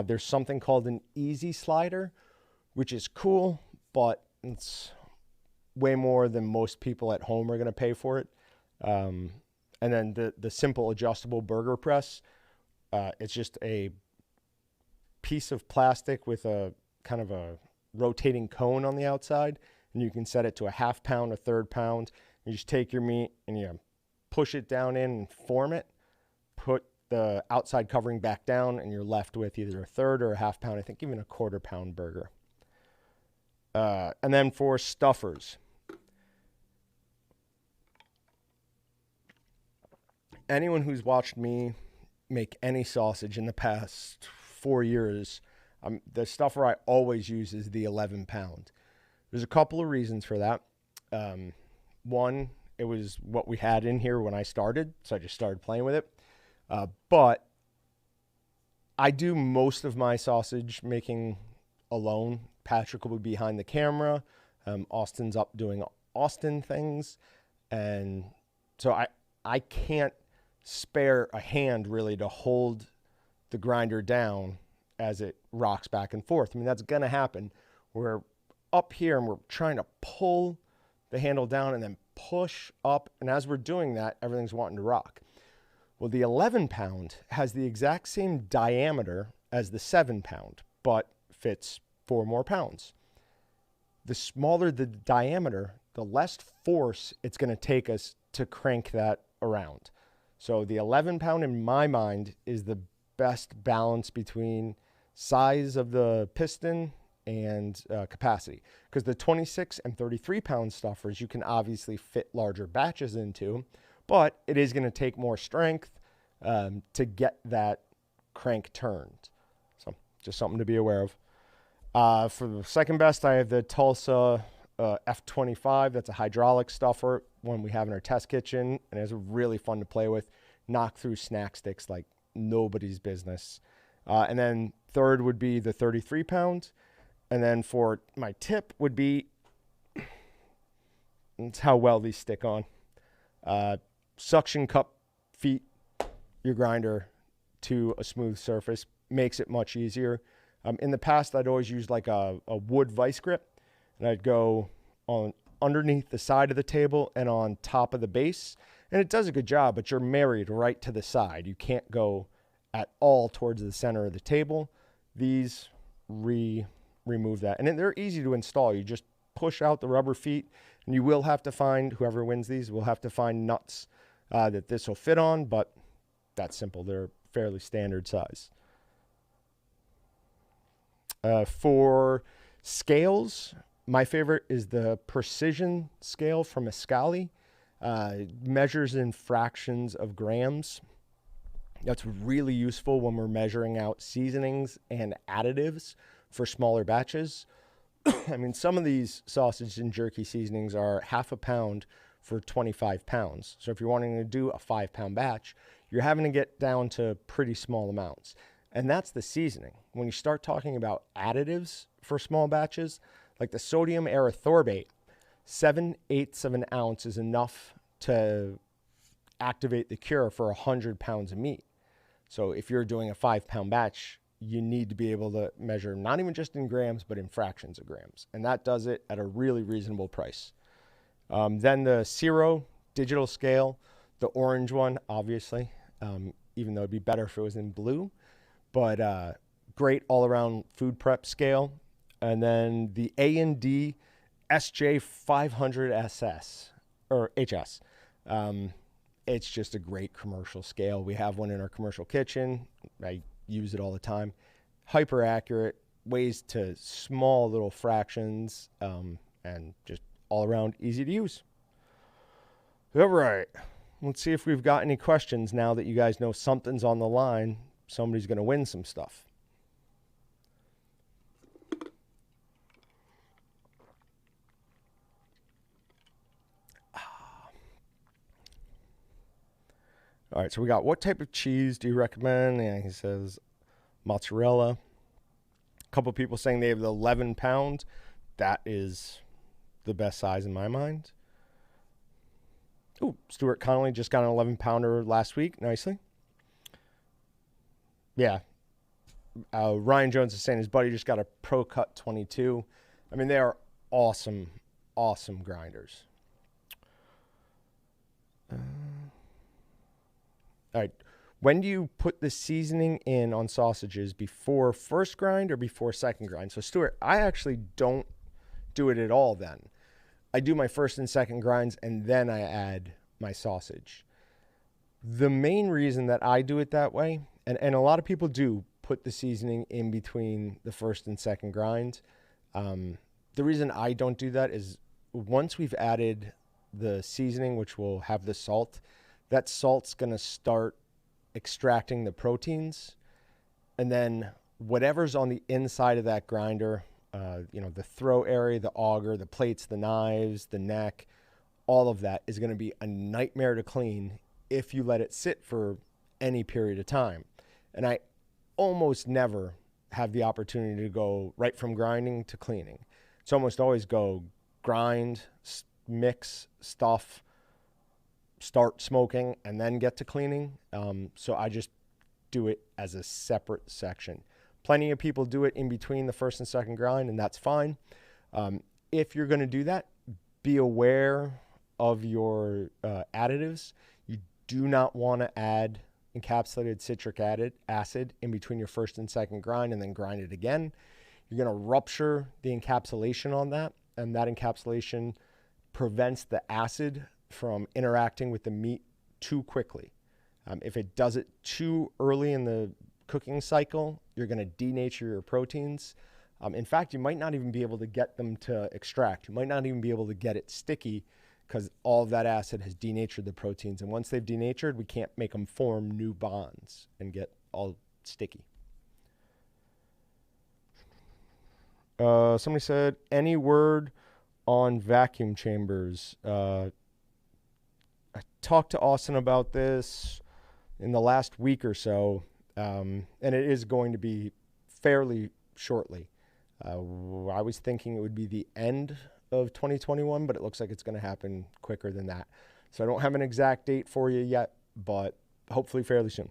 Speaker 1: There's something called an easy slider, which is cool, but it's way more than most people at home are going to pay for it. And then the simple adjustable burger press, it's just a piece of plastic with a kind of a rotating cone on the outside, and you can set it to a half pound, a third pound. You just take your meat and you push it down in and form it, put the outside covering back down, and you're left with either a third or a half pound, I think even a quarter pound burger. And then for stuffers, anyone who's watched me make any sausage in the past 4 years, the stuffer I always use is the 11 pound. There's a couple of reasons for that. One, it was what we had in here when I started, so I just started playing with it. But I do most of my sausage making alone. Patrick will be behind the camera. Austin's up doing Austin things. And so I can't spare a hand really to hold the grinder down as it rocks back and forth. I mean, that's going to happen where up here and we're trying to pull the handle down and then push up. And as we're doing that, everything's wanting to rock. Well, the 11 pound has the exact same diameter as the 7 pound, but fits 4 more pounds. The smaller the diameter, the less force it's going to take us to crank that around. So the 11 pound in my mind is the best balance between size of the piston and capacity, because the 26 and 33 pound stuffers you can obviously fit larger batches into, but it is going to take more strength to get that crank turned. So just something to be aware of. For the second best, I have the Tulsa F25. That's a hydraulic stuffer, one we have in our test kitchen, and it's really fun to play with. Knock through snack sticks like nobody's business. And then third would be the 33 pound. And then for my tip would be, it's how well these stick on. Suction cup feet your grinder to a smooth surface, makes it much easier. In the past, I'd always use like a wood vice grip, and I'd go on underneath the side of the table and on top of the base, and it does a good job, but you're married right to the side. You can't go at all towards the center of the table. These remove that, and they're easy to install. You just push out the rubber feet, and you will have to find, whoever wins these will have to find nuts that this will fit on, but that's simple. They're fairly standard size. For scales, my favorite is the precision scale from Ascali. Measures in fractions of grams. That's really useful when we're measuring out seasonings and additives for smaller batches. I mean, some of these sausage and jerky seasonings are half a pound for 25 pounds. So if you're wanting to do a 5-pound batch, you're having to get down to pretty small amounts. And that's the seasoning. When you start talking about additives for small batches, like the sodium erythorbate, 7/8 of an ounce is enough to activate the cure for 100 pounds of meat. So if you're doing a 5-pound batch, you need to be able to measure not even just in grams, but in fractions of grams. And that does it at a really reasonable price. Then the Zero digital scale, the orange one, obviously, even though it'd be better if it was in blue, but great all-around food prep scale. And then the A&D SJ500SS, or HS. It's just a great commercial scale. We have one in our commercial kitchen. I use it all the time. Hyper accurate, weighs to small little fractions, and just all around easy to use. All right, let's see if we've got any questions now that you guys know something's on the line. Somebody's going to win some stuff. All right, so we got, what type of cheese do you recommend? And he says mozzarella. A couple people saying they have the 11 pound. That is the best size in my mind. Oh, Stuart Connolly just got an 11 pounder last week. Nicely. Yeah. Ryan Jones is saying his buddy just got a Pro Cut 22. I mean, they are awesome, awesome grinders. All right. When do you put the seasoning in on sausages, before first grind or before second grind? So, Stuart, I actually don't do it at all then. I do my first and second grinds, and then I add my sausage. The main reason that I do it that way, and a lot of people do put the seasoning in between the first and second grind. The reason I don't do that is once we've added the seasoning, which will have the salt, that salt's going to start extracting the proteins, and then whatever's on the inside of that grinder, the throat area, the auger, the plates, the knives, the neck, all of that is going to be a nightmare to clean if you let it sit for any period of time. And I almost never have the opportunity to go right from grinding to cleaning. It's almost always go grind, mix, stuff, start smoking, and then get to cleaning. So I just do it as a separate section. Plenty of people do it in between the first and second grind, and that's fine. If you're going to do that, be aware of your additives. You do not want to add encapsulated citric acid in between your first and second grind and then grind it again. You're going to rupture the encapsulation on that, and that encapsulation prevents the acid from interacting with the meat too quickly. If it does it too early in the cooking cycle, you're going to denature your proteins. In fact, you might not even be able to get them to extract. You might not even be able to get it sticky because all of that acid has denatured the proteins. And once they've denatured, we can't make them form new bonds and get all sticky. Somebody said, any word on vacuum chambers? I talked to Austin about this in the last week or so, and it is going to be fairly shortly. I was thinking it would be the end of 2021, but it looks like it's going to happen quicker than that. So I don't have an exact date for you yet, but hopefully fairly soon.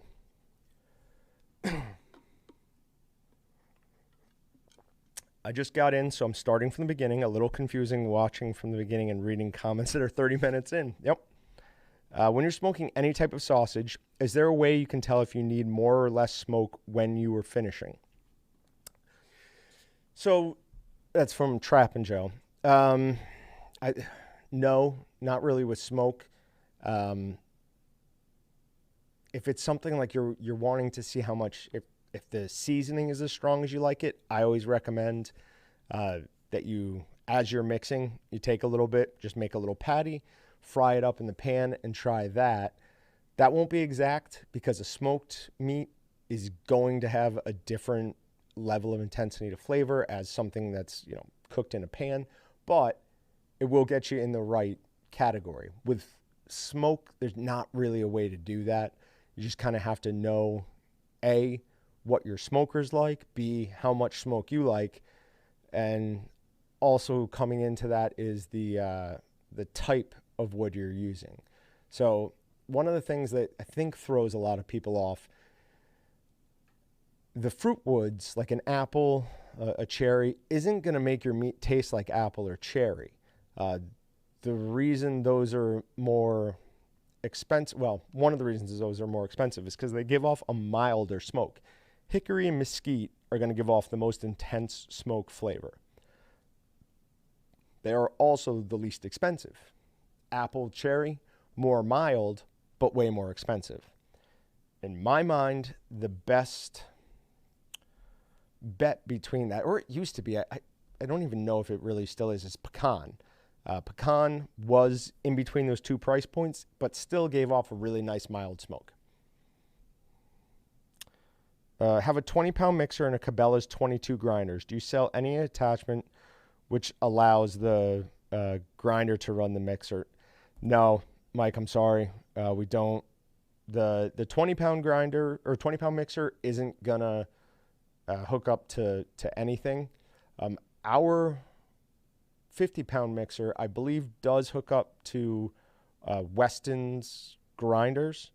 Speaker 1: I just got in, so I'm starting from the beginning. A little confusing watching from the beginning and reading comments that are 30 minutes in. Yep. When you're smoking any type of sausage, is there a way you can tell if you need more or less smoke when you are finishing? So that's from Trappin' Joe. No, not really with smoke. If it's something like you're wanting to see how much, if the seasoning is as strong as you like it, I always recommend that you, as you're mixing, you take a little bit, just make a little patty, fry it up in the pan and try that. That won't be exact because a smoked meat is going to have a different level of intensity to flavor as something that's, cooked in a pan, but it will get you in the right category. With smoke, there's not really a way to do that. You just kind of have to know, A, what your smoker's like, B, how much smoke you like, and also coming into that is the type of wood you're using. So one of the things that I think throws a lot of people off, the fruit woods, like an apple, a cherry, isn't going to make your meat taste like apple or cherry. The reason those are more expensive, well, one of the reasons those are more expensive is because they give off a milder smoke. Hickory and mesquite are going to give off the most intense smoke flavor. They are also the least expensive. Apple, cherry, more mild, but way more expensive. In my mind, the best bet between that, or it used to be, I don't even know if it really still is pecan. Pecan was in between those two price points, but still gave off a really nice mild smoke. Have a 20-pound mixer and a Cabela's 22 grinders. Do you sell any attachment which allows the grinder to run the mixer? No, Mike, I'm sorry. We don't. The 20-pound grinder or 20-pound mixer isn't going to hook up to anything. Our 50-pound mixer, I believe, does hook up to Weston's grinders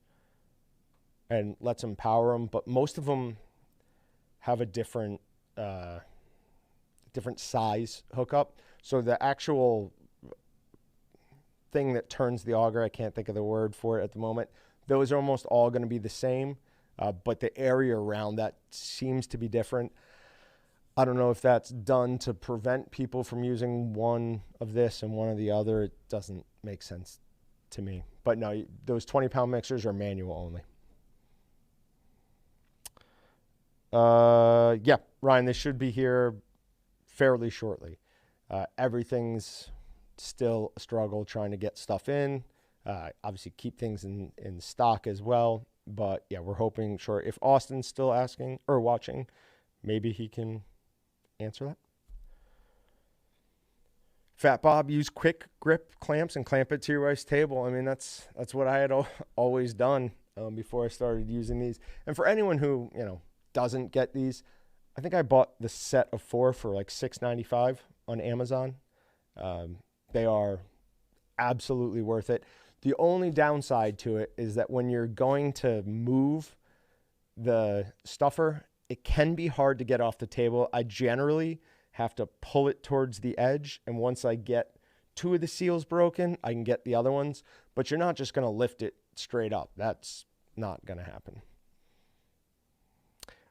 Speaker 1: and lets them power them, but most of them have a different size hookup. So the actual thing that turns the auger, I can't think of the word for it at the moment, those are almost all going to be the same, but the area around that seems to be different. I don't know if that's done to prevent people from using one of this and one of the other. It doesn't make sense to me. But no, those 20-pound mixers are manual only. Yeah, Ryan, they should be here fairly shortly. Everything's still a struggle trying to get stuff in. Obviously keep things in stock as well. But yeah, we're hoping, sure, if Austin's still asking or watching, maybe he can answer that. Fat Bob, use quick grip clamps and clamp it to your wife's table. I mean, that's what I had always done before I started using these. And for anyone who, doesn't get these, I think I bought the set of 4 for like $6.95 on Amazon. They are absolutely worth it. The only downside to it is that when you're going to move the stuffer, it can be hard to get off the table. I generally have to pull it towards the edge. And once I get 2 of the seals broken, I can get the other ones. But you're not just going to lift it straight up. That's not going to happen.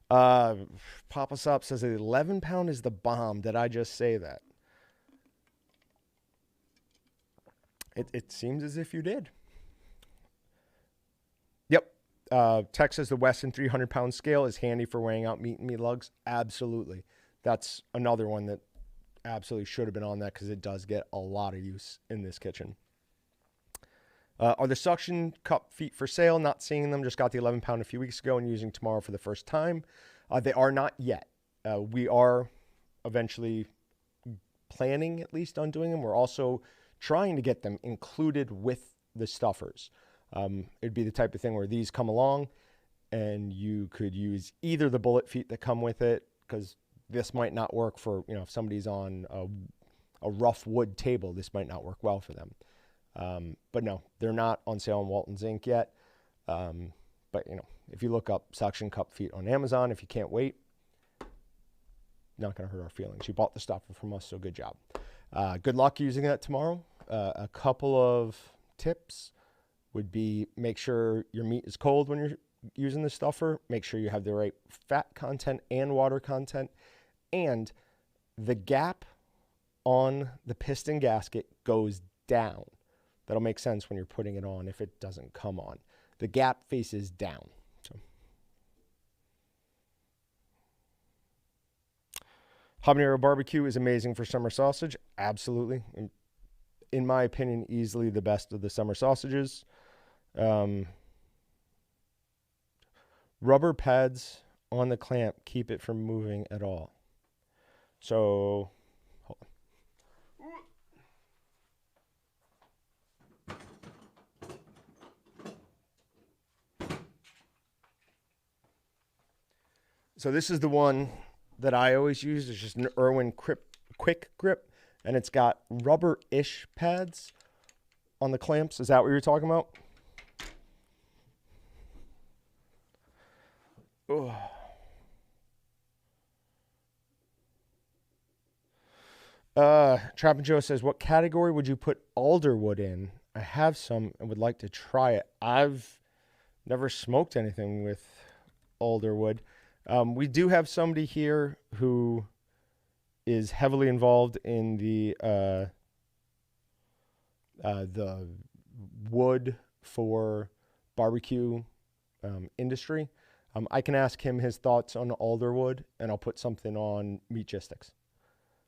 Speaker 1: Papa Sop says 11 pound is the bomb. Did I just say that? It seems as if you did. Yep. Texas, the Weston 300 pound scale is handy for weighing out meat and meat lugs. Absolutely. That's another one that absolutely should have been on that because it does get a lot of use in this kitchen. Are the suction cup feet for sale? Not seeing them. Just got the 11 pound a few weeks ago and using tomorrow for the first time. They are not yet. We are eventually planning at least on doing them. We're also trying to get them included with the stuffers. It'd be the type of thing where these come along and you could use either the bullet feet that come with it, because this might not work for, if somebody's on a rough wood table, this might not work well for them. But no, they're not on sale on Walton's Inc. yet. But if you look up suction cup feet on Amazon, if you can't wait, not going to hurt our feelings. You bought the stuffer from us, so good job. Good luck using that tomorrow. A couple of tips would be make sure your meat is cold when you're using the stuffer. Make sure you have the right fat content and water content. And the gap on the piston gasket goes down. That'll make sense when you're putting it on if it doesn't come on. The gap faces down. So. Habanero Barbecue is amazing for summer sausage. Absolutely. In my opinion, easily the best of the summer sausages. Rubber pads on the clamp keep it from moving at all. So, hold on. So this is the one that I always use. It's just an Irwin Quick Grip, and it's got rubber-ish pads on the clamps. Is that what you're talking about? Oh. Trap and Joe says, what category would you put alderwood in? I have some and would like to try it. I've never smoked anything with alderwood. We do have somebody here who is heavily involved in the wood for barbecue industry. I can ask him his thoughts on alderwood, and I'll put something on Meatgistics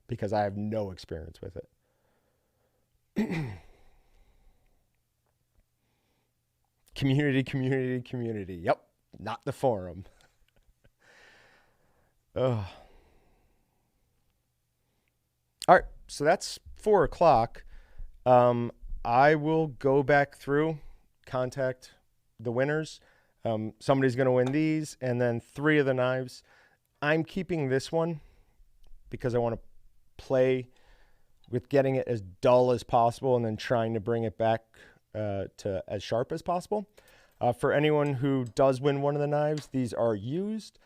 Speaker 1: because I have no experience with it. Community. Yep, not the forum. All right, so that's 4 o'clock. I will go back through, contact the winners. Somebody's going to win these, and then 3 of the knives. I'm keeping this one because I want to play with getting it as dull as possible and then trying to bring it back to as sharp as possible. For anyone who does win one of the knives, these are used.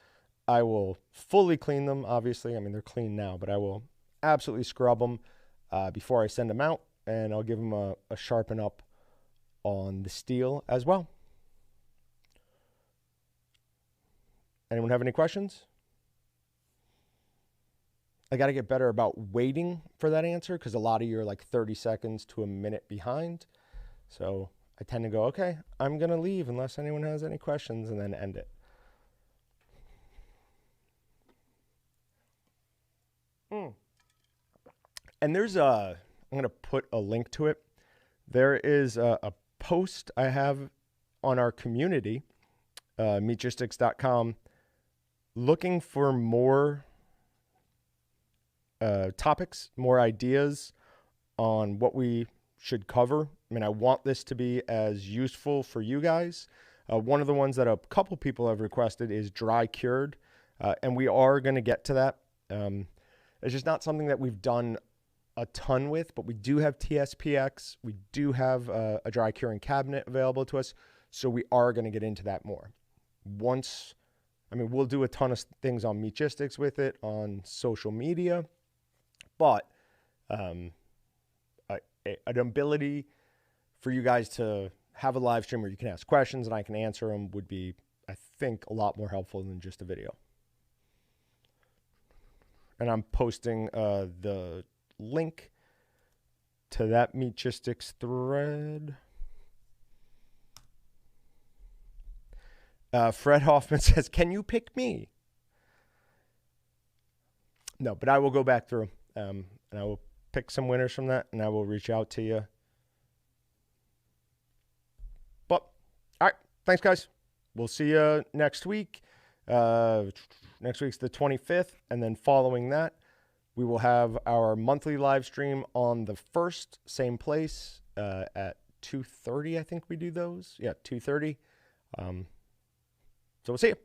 Speaker 1: I will fully clean them, obviously. I mean, they're clean now, but I will absolutely scrub them before I send them out, and I'll give them a sharpen up on the steel as well. Anyone have any questions? I got to get better about waiting for that answer because a lot of you are like 30 seconds to a minute behind. So I tend to go, okay, I'm going to leave unless anyone has any questions, and then end it. And there's I'm going to put a link to it. There is a post I have on our community, meatgistics.com, looking for more topics, more ideas on what we should cover. I mean, I want this to be as useful for you guys. One of the ones that a couple people have requested is dry cured, and we are going to get to that. It's just not something that we've done a ton with, but we do have TSPX. We do have a dry curing cabinet available to us, so we are going to get into that more. We'll do a ton of things on Meatgistics with it, on social media. But an ability for you guys to have a live stream where you can ask questions and I can answer them would be, I think, a lot more helpful than just a video. And I'm posting the link to that Meatgistics thread. Fred Hoffman says, can you pick me? No, but I will go back through and I will pick some winners from that and I will reach out to you. But, all right. Thanks, guys. We'll see you next week. Next week's the 25th. And then following that, we will have our monthly live stream on the 1st, same place at 2:30. I think we do those. Yeah, 2:30. So we'll see you.